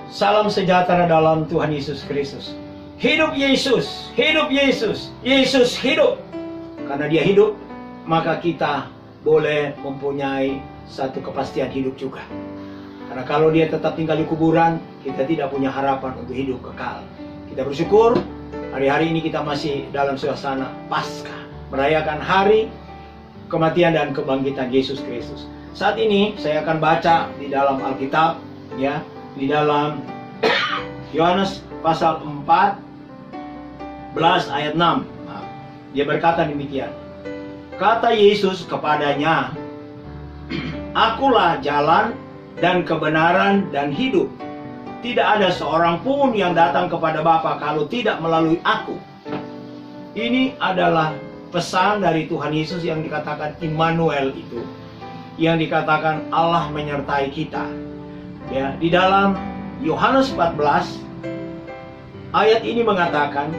Salam sejahtera dalam Tuhan Yesus Kristus. Hidup Yesus, hidup Yesus, Yesus hidup. Karena dia hidup, maka kita boleh mempunyai satu kepastian hidup juga. Karena kalau dia tetap tinggal di kuburan, kita tidak punya harapan untuk hidup kekal. Kita bersyukur, hari-hari ini kita masih dalam suasana Paskah, merayakan hari kematian dan kebangkitan Yesus Kristus. Saat ini saya akan baca di dalam Alkitab, ya, di dalam Yohanes pasal 14 ayat 6. Dia berkata demikian. Kata Yesus kepadanya, "Akulah jalan dan kebenaran dan hidup. Tidak ada seorang pun yang datang kepada Bapa kalau tidak melalui aku." Ini adalah pesan dari Tuhan Yesus yang dikatakan Immanuel itu, yang dikatakan Allah menyertai kita. Ya, di dalam Yohanes 14 ayat ini mengatakan,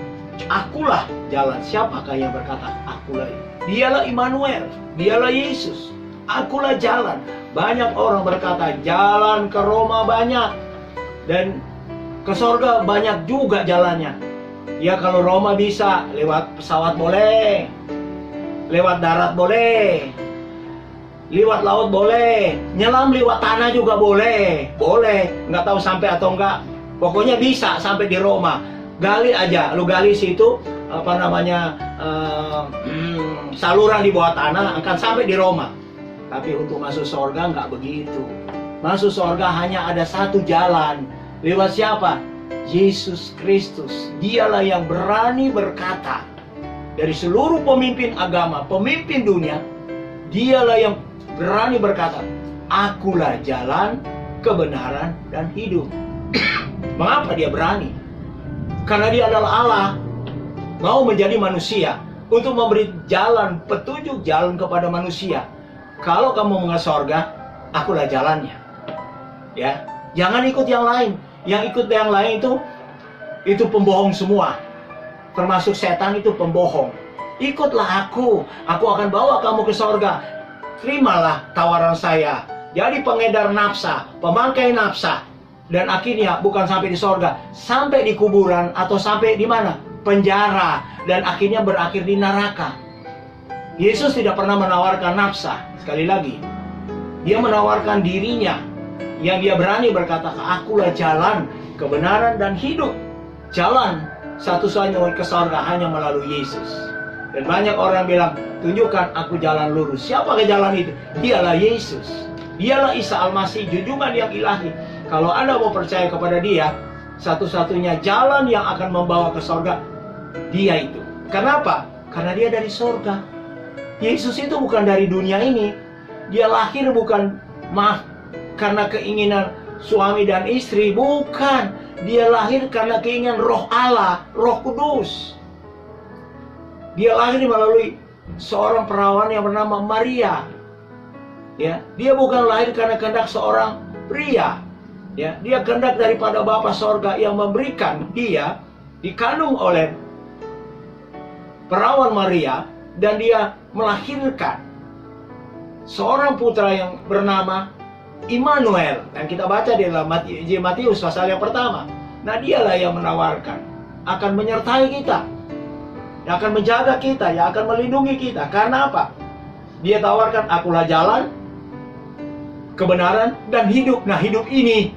"Akulah jalan." Siapakah yang berkata akulah? Dialah Immanuel, dialah Yesus. Akulah jalan. Banyak orang berkata jalan ke Roma banyak dan ke sorga banyak juga jalannya. Ya, kalau Roma bisa lewat pesawat boleh, lewat darat boleh, lewat laut boleh, nyelam lewat tanah juga boleh, nggak tahu sampai atau enggak, pokoknya bisa sampai di Roma. Gali aja, lu gali situ saluran di bawah tanah akan sampai di Roma. Tapi untuk masuk surga nggak begitu. Masuk surga hanya ada satu jalan. Lewat siapa? Yesus Kristus. Dialah yang berani berkata dari seluruh pemimpin agama, pemimpin dunia, dialah yang berani berkata, "Akulah jalan, kebenaran, dan hidup." Mengapa dia berani? Karena dia adalah Allah, mau menjadi manusia untuk memberi jalan, petunjuk jalan kepada manusia. Kalau kamu mau ke sorga, akulah jalannya. Ya, jangan ikut yang lain. Yang ikut yang lain itu pembohong semua. Termasuk setan itu pembohong. Ikutlah aku akan bawa kamu ke sorga. Terimalah tawaran saya. Jadi pengedar nafsa, pemangkai nafsa. Dan akhirnya bukan sampai di sorga, sampai di kuburan atau sampai di mana? Penjara. Dan akhirnya berakhir di neraka. Yesus tidak pernah menawarkan nafsa. Sekali lagi, dia menawarkan dirinya, yang dia berani berkata, "Akulah jalan, kebenaran, dan hidup." Jalan satu-satunya ke sorga hanya melalui Yesus. Dan banyak orang bilang, "Tunjukkan aku jalan lurus." Siapa ke jalan itu? Dialah Yesus. Dialah Isa Al-Masih, junjungan yang ilahi. Kalau Anda mau percaya kepada dia, satu-satunya jalan yang akan membawa ke sorga, dia itu. Kenapa? Karena dia dari sorga. Yesus itu bukan dari dunia ini. Dia lahir karena keinginan suami dan istri. Bukan. Dia lahir karena keinginan Roh Allah, Roh Kudus. Dia lahir melalui seorang perawan yang bernama Maria. Ya, dia bukan lahir karena kehendak seorang pria. Ya, dia kehendak daripada Bapa sorga yang memberikan dia dikandung oleh perawan Maria, dan dia melahirkan seorang putra yang bernama Immanuel. Dan kita baca di dalam Matius pasal yang pertama. Nah, dialah yang menawarkan, akan menyertai kita, yang akan menjaga kita, yang akan melindungi kita. Karena apa? Dia tawarkan, "Akulah jalan, kebenaran, dan hidup." Nah, hidup ini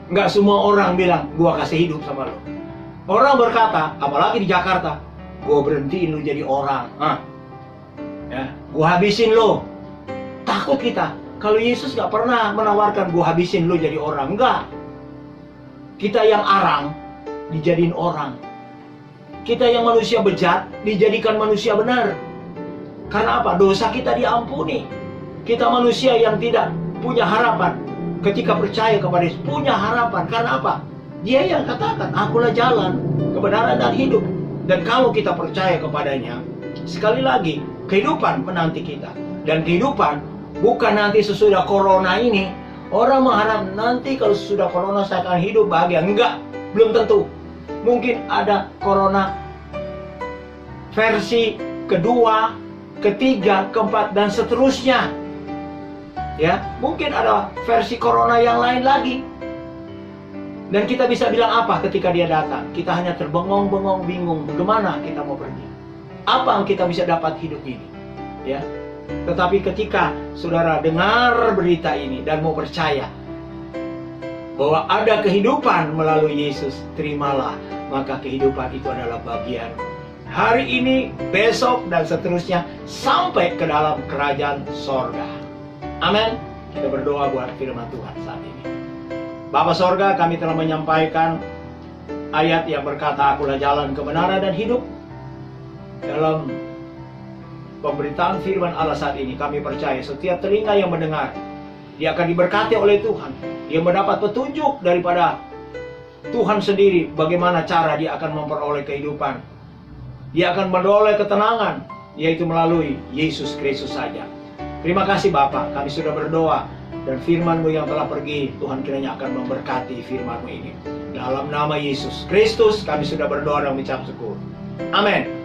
nggak semua orang bilang, "Gua kasih hidup sama lo." Orang berkata, apalagi di Jakarta, "Gua berhentiin lo jadi orang. Ya, gua habisin lo." Takut kita. Kalau Yesus nggak pernah menawarkan, "Gua habisin lo jadi orang." Enggak. Kita yang arang dijadiin orang. Kita yang manusia bejat dijadikan manusia benar. Karena apa? Dosa kita diampuni. Kita manusia yang tidak punya harapan, ketika percaya kepada Yesus punya harapan. Karena apa? Dia yang katakan, "Akulah jalan, kebenaran, dan hidup." Dan kalau kita percaya kepadanya, sekali lagi, kehidupan menanti kita. Dan kehidupan bukan nanti sesudah corona ini. Orang mengharap nanti kalau sesudah corona saya akan hidup bahagia. Enggak, belum tentu. Mungkin ada corona versi kedua, ketiga, keempat, dan seterusnya. Ya, mungkin ada versi corona yang lain lagi. Dan kita bisa bilang apa ketika dia datang? Kita hanya terbengong-bengong, bingung, bagaimana kita mau pergi? Apa yang kita bisa dapat hidup ini? Ya. Tetapi ketika saudara dengar berita ini dan mau percaya bahwa ada kehidupan melalui Yesus, terimalah, maka kehidupan itu adalah bagian hari ini, besok, dan seterusnya sampai ke dalam kerajaan sorga. Amin. Kita berdoa buat firman Tuhan saat ini. Bapa sorga, kami telah menyampaikan ayat yang berkata, akulah jalan, kebenaran, dan hidup. Dalam pemberitaan firman Allah saat ini, kami percaya setiap telinga yang mendengar, dia akan diberkati oleh Tuhan. Dia mendapat petunjuk daripada Tuhan sendiri, bagaimana cara dia akan memperoleh kehidupan. Dia akan memperoleh ketenangan, yaitu melalui Yesus Kristus saja. Terima kasih Bapa, kami sudah berdoa, dan firman-Mu yang telah pergi, Tuhan kiranya akan memberkati firman-Mu ini. Dalam nama Yesus Kristus, kami sudah berdoa dan mengucap syukur. Amin.